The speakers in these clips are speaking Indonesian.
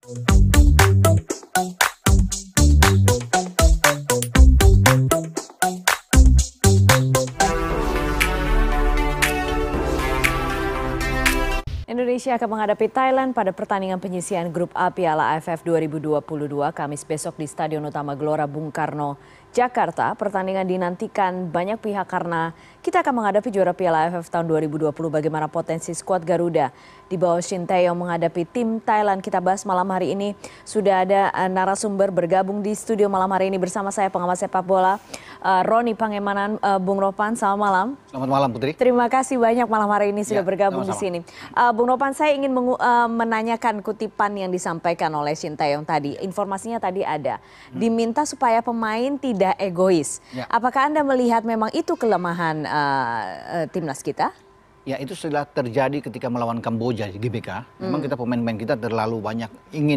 Indonesia akan menghadapi Thailand pada pertandingan penyisihan Grup A Piala AFF 2022 Kamis besok di Stadion Utama Gelora Bung Karno, Jakarta. Pertandingan dinantikan banyak pihak karena kita akan menghadapi juara Piala AFF tahun 2020. Bagaimana potensi skuad Garuda di bawah Shin Tae-yong menghadapi tim Thailand. Kita bahas malam hari ini. Sudah ada narasumber bergabung di studio malam hari ini bersama saya, pengamat sepak bola Roni Pangemanan, Bung Ropan. Selamat malam. Selamat malam Putri. Terima kasih banyak malam hari ini sudah bergabung di sini. Bung Ropan, saya ingin menanyakan kutipan yang disampaikan oleh Shin Tae-yong tadi. Informasinya tadi ada. Diminta supaya pemain tidak egois. Ya. Apakah Anda melihat memang itu kelemahan timnas kita? Ya, itu sudah terjadi ketika melawan Kamboja di GBK. Memang kita pemain-pemain kita terlalu banyak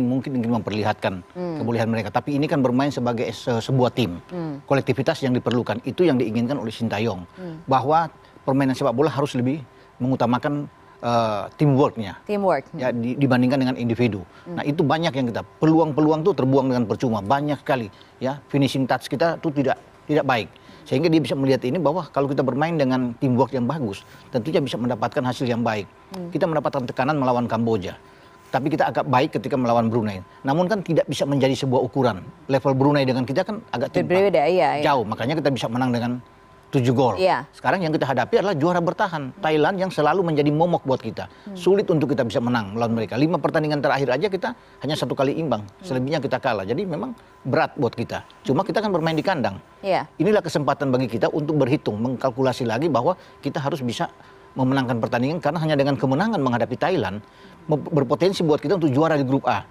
mungkin ingin memperlihatkan kebolehan mereka. Tapi ini kan bermain sebagai sebuah tim. Kolektivitas yang diperlukan itu yang diinginkan oleh Shin Tae-yong. Bahwa permainan sepak bola harus lebih mengutamakan teamwork-nya. Ya, dibandingkan dengan individu. Nah, itu banyak yang kita peluang-peluang tuh terbuang dengan percuma, banyak sekali. Ya, finishing touch kita tuh tidak baik. Sehingga dia bisa melihat ini bahwa kalau kita bermain dengan teamwork yang bagus, tentunya bisa mendapatkan hasil yang baik. Kita mendapatkan tekanan melawan Kamboja. Tapi kita agak baik ketika melawan Brunei. Namun kan tidak bisa menjadi sebuah ukuran. Level Brunei dengan kita kan agak timpang. Jauh, makanya kita bisa menang dengan 7 gol. Sekarang yang kita hadapi adalah juara bertahan. Thailand yang selalu menjadi momok buat kita. Sulit untuk kita bisa menang melawan mereka. 5 pertandingan terakhir aja kita hanya 1 kali imbang. Selebihnya kita kalah. Jadi memang berat buat kita. Cuma kita kan bermain di kandang. Inilah kesempatan bagi kita untuk berhitung, mengkalkulasi lagi bahwa kita harus bisa memenangkan pertandingan. Karena hanya dengan kemenangan menghadapi Thailand, berpotensi buat kita untuk juara di grup A.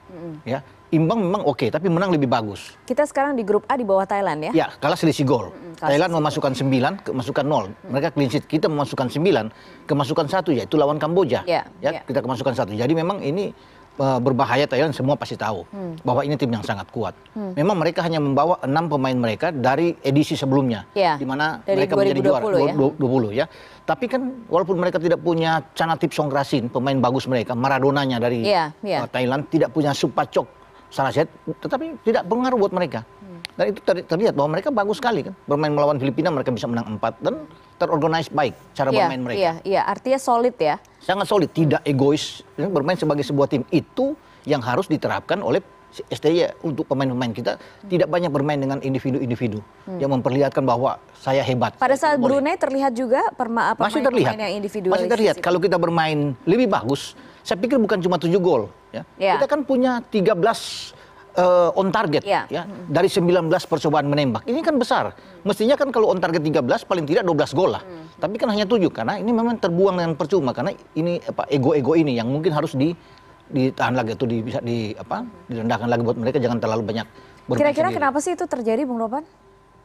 Ya. Imbang memang oke, tapi menang lebih bagus. Kita sekarang di grup A di bawah Thailand ya? Ya, kalah selisih gol. Thailand memasukkan 9, kemasukan 0. Mereka clean sheet, kita memasukkan 9, kemasukan 1, yaitu lawan Kamboja. Kita kemasukan 1. Jadi memang ini berbahaya. Thailand semua pasti tahu bahwa ini tim yang sangat kuat. Memang mereka hanya membawa 6 pemain mereka dari edisi sebelumnya. Di mana mereka menjadi juara 2020 ya. Tapi kan walaupun mereka tidak punya Chanatip Songkrasin, pemain bagus mereka, Maradonanya dari Thailand, tidak punya Supachok Saraset, tetapi tidak pengaruh buat mereka. Dan itu terlihat bahwa mereka bagus sekali kan. Bermain melawan Filipina mereka bisa menang 4 dan terorganize baik cara bermain mereka. Iya, artinya solid ya. Sangat solid, tidak egois, bermain sebagai sebuah tim. Itu yang harus diterapkan oleh STY untuk pemain-pemain kita. Tidak banyak bermain dengan individu-individu yang memperlihatkan bahwa saya hebat. Pada saat Brunei terlihat juga masih terlihat yang individualis. Masih terlihat kalau kita bermain lebih bagus. Saya pikir bukan cuma 7 gol. Ya. Kita kan punya 13 on target ya. Dari 19 percobaan menembak. Ini kan besar. Mestinya kan kalau on target 13 paling tidak 12 gol lah. Tapi kan hanya 7 karena ini memang terbuang dengan percuma karena ini ego-ego ini yang mungkin harus ditahan lagi atau bisa direndahkan lagi buat mereka, jangan terlalu banyak bermain. Kira-kira kenapa sih itu terjadi, Bung Ropan?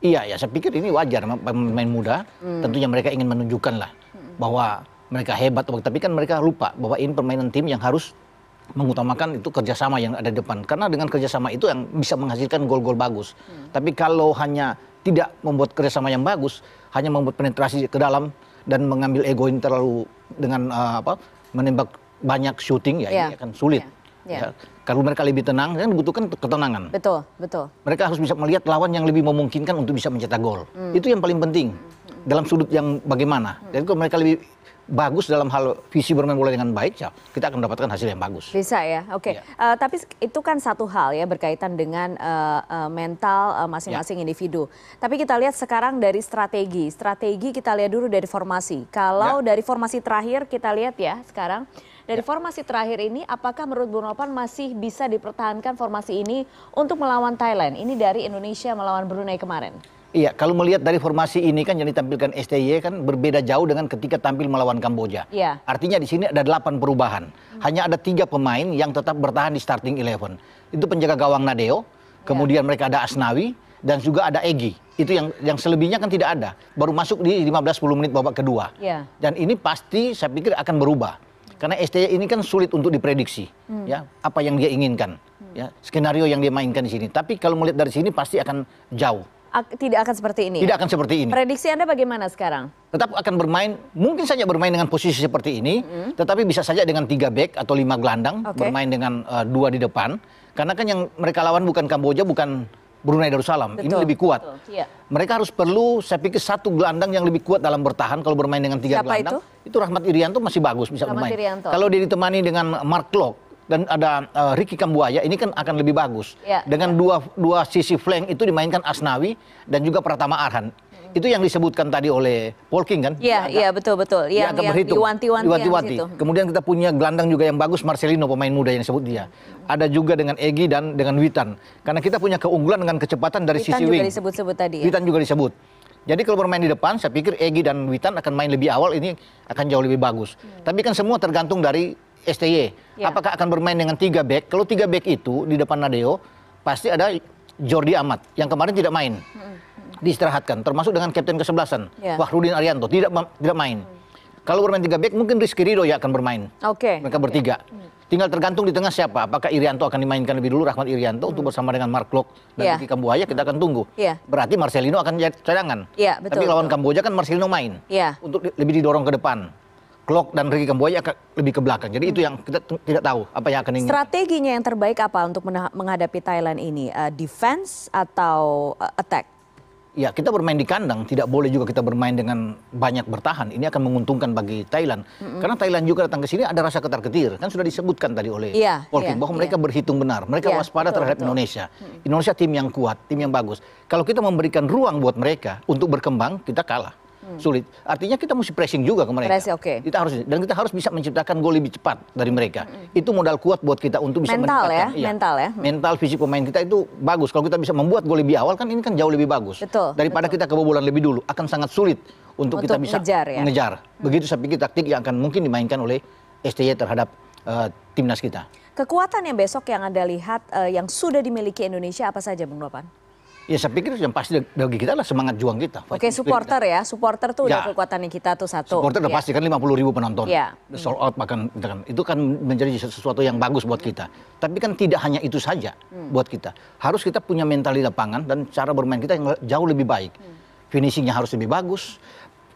Iya, ya saya pikir ini wajar, pemain muda tentunya mereka ingin menunjukkan lah bahwa mereka hebat, tapi kan mereka lupa bahwa ini permainan tim yang harus mengutamakan itu kerjasama yang ada di depan. Karena dengan kerjasama itu yang bisa menghasilkan gol-gol bagus. Tapi kalau hanya tidak membuat kerjasama yang bagus, hanya membuat penetrasi ke dalam dan mengambil ego ini terlalu dengan menembak banyak shooting, ini akan sulit. Ya. Kalau mereka lebih tenang, kan dibutuhkan ketenangan. Betul. Mereka harus bisa melihat lawan yang lebih memungkinkan untuk bisa mencetak gol. Itu yang paling penting. Dalam sudut yang bagaimana. Jadi kalau mereka lebih bagus dalam hal visi bermain bola dengan baik, ya kita akan mendapatkan hasil yang bagus. Bisa ya, oke. Tapi itu kan satu hal ya berkaitan dengan mental masing-masing individu. Tapi kita lihat sekarang dari strategi kita lihat dulu dari formasi. Kalau dari formasi terakhir kita lihat ya sekarang. Dari formasi terakhir ini, apakah menurut Bung Ropan masih bisa dipertahankan formasi ini untuk melawan Thailand? Ini dari Indonesia melawan Brunei kemarin. Iya, kalau melihat dari formasi ini kan yang ditampilkan STY kan berbeda jauh dengan ketika tampil melawan Kamboja. Artinya di sini ada 8 perubahan. Hanya ada 3 pemain yang tetap bertahan di starting 11. Itu penjaga gawang Nadeo, kemudian mereka ada Asnawi, dan juga ada Egy. Itu yang selebihnya kan tidak ada. Baru masuk di 15-10 menit babak kedua. Dan ini pasti saya pikir akan berubah. Karena STY ini kan sulit untuk diprediksi, ya apa yang dia inginkan, ya skenario yang dia mainkan di sini. Tapi kalau melihat dari sini pasti akan jauh Tidak akan seperti ini. Tidak akan seperti ini. Prediksi Anda bagaimana sekarang? Tetap akan bermain, mungkin saja bermain dengan posisi seperti ini, tetapi bisa saja dengan 3 back atau 5 gelandang, bermain dengan 2 di depan. Karena kan yang mereka lawan bukan Kamboja, bukan Brunei Darussalam. Ini lebih kuat. Iya. Mereka harus perlu, saya pikir, 1 gelandang yang lebih kuat dalam bertahan kalau bermain dengan 3 gelandang. Itu Rahmat Irianto masih bagus bisa bermain. Kalau dia ditemani dengan Mark Klok dan ada Ricky Kambuaya, ini kan akan lebih bagus. Dengan dua sisi flank itu dimainkan Asnawi dan juga Pratama Arhan. Itu yang disebutkan tadi oleh Paul King kan? Iya, betul. Yang diwanti-wanti. Kemudian kita punya gelandang juga yang bagus, Marcelino, pemain muda yang disebut dia. Ada juga dengan Egy dan dengan Witan. Karena kita punya keunggulan dengan kecepatan dari sisi wing. Witan juga disebut tadi. Witan juga disebut. Jadi kalau bermain di depan, saya pikir Egy dan Witan akan main lebih awal, ini akan jauh lebih bagus. Tapi kan semua tergantung dari STY. Apakah akan bermain dengan 3 back? Kalau 3 back itu di depan Nadeo, pasti ada Jordi Amat yang kemarin tidak main. Diistirahatkan, termasuk dengan kapten ke-11-an, Wahrudin Arianto, tidak main. Kalau bermain 3 back, mungkin Rizky Ridho ya akan bermain. Mereka bertiga. Tinggal tergantung di tengah siapa. Apakah Irianto akan dimainkan lebih dulu, Rahmat Irianto, untuk bersama dengan Mark Klok dan Ricky Kambuaya, kita akan tunggu. Berarti Marcelino akan jadi cadangan. Tapi lawan Kamboja kan Marcelino main. Untuk lebih didorong ke depan. Klok dan Ricky Kambuaya akan lebih ke belakang. Jadi itu yang kita tidak tahu apa yang akan ingin. Strateginya yang terbaik apa untuk menghadapi Thailand ini? Defense atau attack? Ya, kita bermain di kandang, tidak boleh juga kita bermain dengan banyak bertahan. Ini akan menguntungkan bagi Thailand. Karena Thailand juga datang ke sini ada rasa ketar-ketir. Kan sudah disebutkan tadi oleh Paul King bahwa mereka berhitung benar. Mereka waspada terhadap Indonesia. Indonesia tim yang kuat, tim yang bagus. Kalau kita memberikan ruang buat mereka untuk berkembang, kita kalah. Sulit. Artinya kita mesti pressing juga ke mereka. Kita harus bisa menciptakan gol lebih cepat dari mereka. Itu modal kuat buat kita untuk bisa meningkatkan. Mental fisik pemain kita itu bagus. Kalau kita bisa membuat gol lebih awal kan ini kan jauh lebih bagus. Daripada kita kebobolan lebih dulu, akan sangat sulit untuk kita bisa mengejar. Begitu saya pikir taktik yang akan mungkin dimainkan oleh STY terhadap timnas kita. Kekuatan yang besok yang Anda lihat yang sudah dimiliki Indonesia apa saja, Bung Nopan? Ya saya pikir yang pasti bagi kita lah semangat juang kita. Supporter ya, supporter tuh udah kekuatannya kita tuh satu. Supporter udah pasti kan 50.000 penonton, sold out bahkan itu kan menjadi sesuatu yang bagus buat kita. Tapi kan tidak hanya itu saja buat kita. Harus kita punya mental di lapangan dan cara bermain kita yang jauh lebih baik. Finishingnya harus lebih bagus,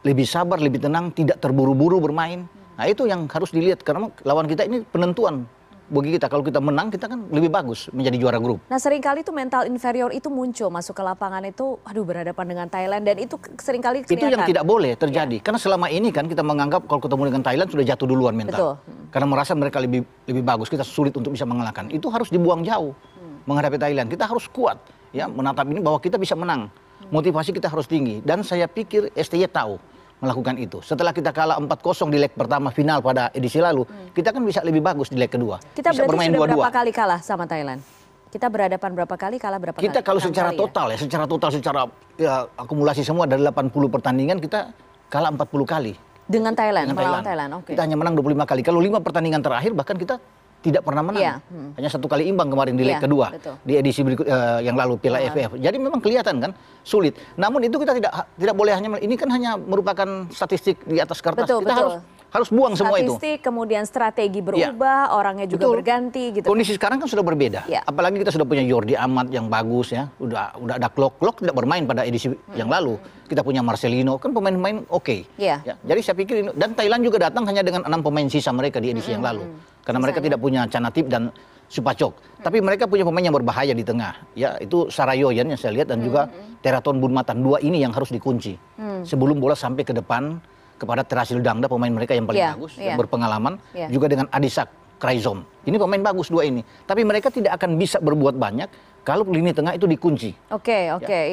lebih sabar, lebih tenang, tidak terburu-buru bermain. Nah itu yang harus dilihat karena lawan kita ini penentuan. Bagi kita, kalau kita menang, kita kan lebih bagus menjadi juara grup. Nah seringkali tuh mental inferior itu muncul masuk ke lapangan itu, berhadapan dengan Thailand dan itu seringkali kelihatan. Itu yang tidak boleh terjadi, karena selama ini kan kita menganggap kalau ketemu dengan Thailand sudah jatuh duluan mental. Karena merasa mereka lebih bagus, kita sulit untuk bisa mengalahkan. Itu harus dibuang jauh menghadapi Thailand. Kita harus kuat, ya menatap ini bahwa kita bisa menang. Motivasi kita harus tinggi dan saya pikir STY tahu melakukan itu. Setelah kita kalah 4-0 di leg pertama final pada edisi lalu, kita kan bisa lebih bagus di leg kedua. Kita bisa berarti sudah berapa kali kalah sama Thailand? Kita berhadapan berapa kali, kalah berapa kali? Kita kalau secara total secara akumulasi semua dari 80 pertandingan kita kalah 40 kali. Dengan Thailand, melawan Thailand. Kita hanya menang 25 kali. Kalau 5 pertandingan terakhir bahkan kita tidak pernah menang. Hanya 1 kali imbang kemarin di leg kedua. Di edisi berikut yang lalu Piala AFF. Jadi memang kelihatan kan sulit. Namun itu kita tidak boleh hanya, ini kan hanya merupakan statistik di atas kertas. Kita harus buang semua itu. Statistik, kemudian strategi berubah, orangnya juga berganti gitu. Kondisi sekarang kan sudah berbeda. Apalagi kita sudah punya Jordi Amat yang bagus ya. Udah ada Klok tidak bermain pada edisi yang lalu. Kita punya Marcelino, kan pemain-pemain oke. Ya, jadi saya pikir dan Thailand juga datang hanya dengan 6 pemain sisa mereka di edisi yang lalu. Karena mereka tidak punya Chanatip dan Supacok. Tapi mereka punya pemain yang berbahaya di tengah. Ya, itu Sarayoyan yang saya lihat dan juga Teraton Bunmatan. 2 ini yang harus dikunci. Sebelum bola sampai ke depan kepada Terasil Dangda, pemain mereka yang paling bagus, yang berpengalaman. Juga dengan Adisak Kraizom. Ini pemain bagus 2 ini. Tapi mereka tidak akan bisa berbuat banyak kalau lini tengah itu dikunci.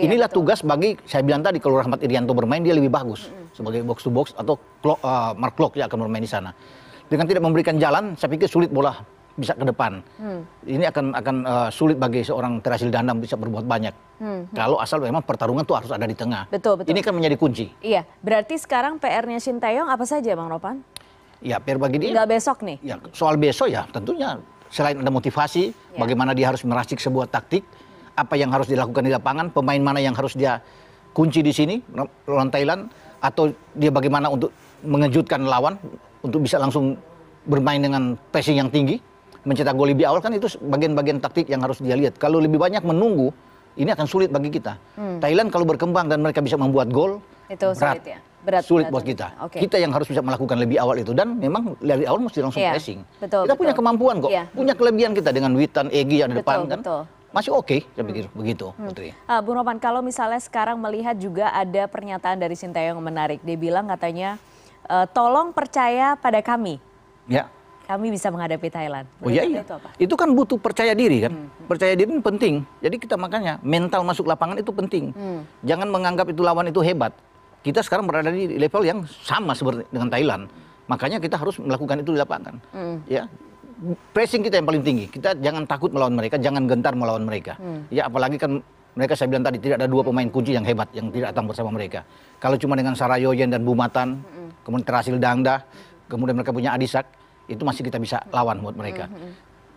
Inilah tugas bagi, saya bilang tadi, kalau Rahmat Irianto bermain, dia lebih bagus. Sebagai box to box atau Mark Klok yang akan bermain di sana. Dengan tidak memberikan jalan, saya pikir sulit bola bisa ke depan. Ini akan sulit bagi seorang Terasil Dangda bisa berbuat banyak. Kalau asal memang pertarungan tuh harus ada di tengah. Ini kan menjadi kunci. Iya, berarti sekarang PR-nya Shin Tae-yong apa saja, Bang Nopan? Ya, PR bagi dia. Tinggal besok nih. Ya, soal besok ya tentunya selain ada motivasi, bagaimana dia harus meracik sebuah taktik, apa yang harus dilakukan di lapangan, pemain mana yang harus dia kunci di sini lawan Thailand, atau dia bagaimana untuk mengejutkan lawan untuk bisa langsung bermain dengan pressing yang tinggi, mencetak gol lebih awal, kan itu bagian-bagian taktik yang harus dia lihat. Kalau lebih banyak menunggu ini akan sulit bagi kita. Thailand kalau berkembang dan mereka bisa membuat gol, itu berat. sulit ya. Berat Buat kita. Okay. Kita yang harus bisa melakukan lebih awal itu, dan memang dari awal mesti langsung pressing. Kita punya kemampuan kok, punya kelebihan kita dengan Witan, Egy yang di depan kan. Masih oke, saya pikir begitu, Putri. Bung Ropan, kalau misalnya sekarang melihat juga ada pernyataan dari Sintayong yang menarik. Dia bilang katanya, tolong percaya pada kami. Ya. Kami bisa menghadapi Thailand. Oh iya, itu kan butuh percaya diri kan. Percaya diri itu penting. Jadi kita makanya mental masuk lapangan itu penting. Jangan menganggap itu lawan itu hebat. Kita sekarang berada di level yang sama seperti dengan Thailand. Makanya kita harus melakukan itu di lapangan. Ya, pressing kita yang paling tinggi. Kita jangan takut melawan mereka, jangan gentar melawan mereka. Ya, apalagi kan mereka, saya bilang tadi, tidak ada dua pemain kunci yang hebat yang tidak datang bersama mereka. Kalau cuma dengan Sarayoyen dan Bumatan, kemudian Terasil Dangda, kemudian mereka punya Adisak, itu masih kita bisa lawan buat mereka.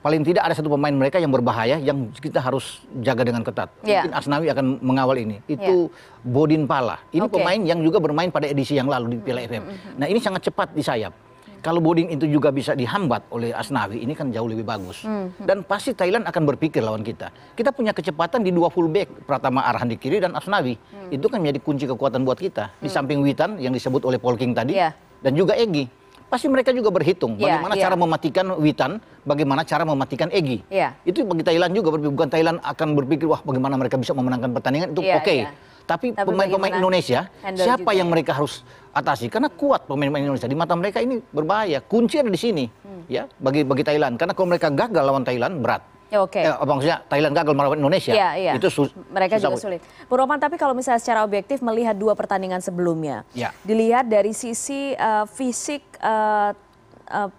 Paling tidak ada satu pemain mereka yang berbahaya yang kita harus jaga dengan ketat. Mungkin Asnawi akan mengawal ini. Itu Bodin Pala. Ini pemain yang juga bermain pada edisi yang lalu di Piala AFF. Nah, ini sangat cepat di sayap. Kalau Bodin itu juga bisa dihambat oleh Asnawi, ini kan jauh lebih bagus. Dan pasti Thailand akan berpikir lawan kita. Kita punya kecepatan di dua fullback, Pratama Arhan di kiri dan Asnawi. Itu kan menjadi kunci kekuatan buat kita. Di samping Witan yang disebut oleh Paul King tadi, dan juga Egy. Pasti mereka juga berhitung bagaimana cara mematikan Witan, bagaimana cara mematikan Egy. Itu bagi Thailand juga, bukan Thailand akan berpikir wah bagaimana mereka bisa memenangkan pertandingan, itu oke. Tapi pemain-pemain Indonesia, siapa yang mereka harus atasi? Karena kuat pemain-pemain Indonesia, di mata mereka ini berbahaya. Kunci ada di sini, ya, bagi Thailand. Karena kalau mereka gagal lawan Thailand, berat. Maksudnya Thailand gagal melawan Indonesia, itu mereka juga sulit. Bung Ropan, tapi kalau misalnya secara objektif melihat dua pertandingan sebelumnya, dilihat dari sisi fisik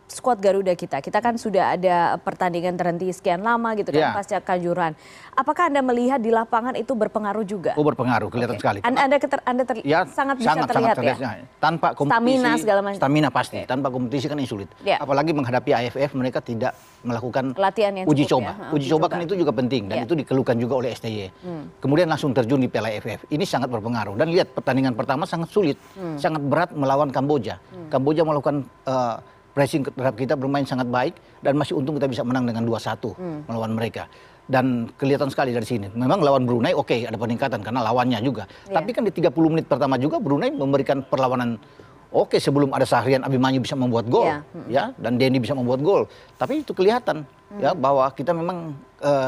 skuad Garuda kita kan sudah ada pertandingan terhenti sekian lama gitu kan pasca Kanjuruhan. Apakah Anda melihat di lapangan itu berpengaruh juga? Oh, berpengaruh, kelihatan sekali. Anda sangat bisa terlihat ya? Tanpa kompetisi, stamina segala macam. Stamina pasti, tanpa kompetisi kan ini sulit. Apalagi menghadapi AFF, mereka tidak melakukan latihan yang uji coba. Uji coba kan itu juga penting, dan itu dikeluhkan juga oleh STY. Kemudian langsung terjun di Piala AFF, ini sangat berpengaruh. Dan lihat pertandingan pertama sangat sulit, sangat berat melawan Kamboja. Kamboja melakukan pressing terhadap kita, bermain sangat baik, dan masih untung kita bisa menang dengan 2-1 melawan mereka. Dan kelihatan sekali dari sini. Memang lawan Brunei ada peningkatan karena lawannya juga. Tapi kan di 30 menit pertama juga Brunei memberikan perlawanan sebelum ada Sahrian Abimanyu bisa membuat gol, ya, dan Denny bisa membuat gol. Tapi itu kelihatan ya bahwa kita memang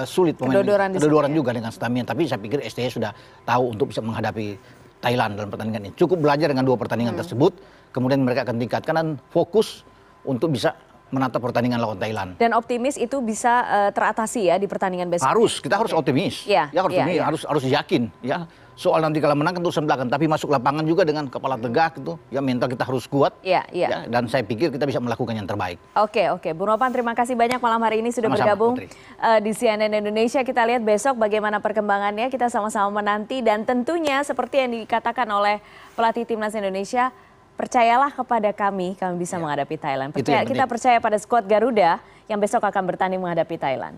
sulit kedodoran juga dengan stamina. Tapi saya pikir STY sudah tahu untuk bisa menghadapi Thailand dalam pertandingan ini. Cukup belajar dengan dua pertandingan tersebut, kemudian mereka akan tingkatkan dan fokus untuk bisa menatap pertandingan lawan Thailand. Dan optimis itu bisa teratasi ya di pertandingan besok. Kita harus optimis. Harus yakin ya. Soal nanti kalau menang kan urusan belakang, tapi masuk lapangan juga dengan kepala tegak gitu. Ya, mental kita harus kuat. Ya, dan saya pikir kita bisa melakukan yang terbaik. Oke. Bung Ropan, terima kasih banyak malam hari ini sudah bergabung di CNN Indonesia. Kita lihat besok bagaimana perkembangannya, kita sama-sama menanti, dan tentunya seperti yang dikatakan oleh pelatih Timnas Indonesia, percayalah kepada kami bisa menghadapi Thailand. Kita percaya pada skuad Garuda yang besok akan bertanding menghadapi Thailand.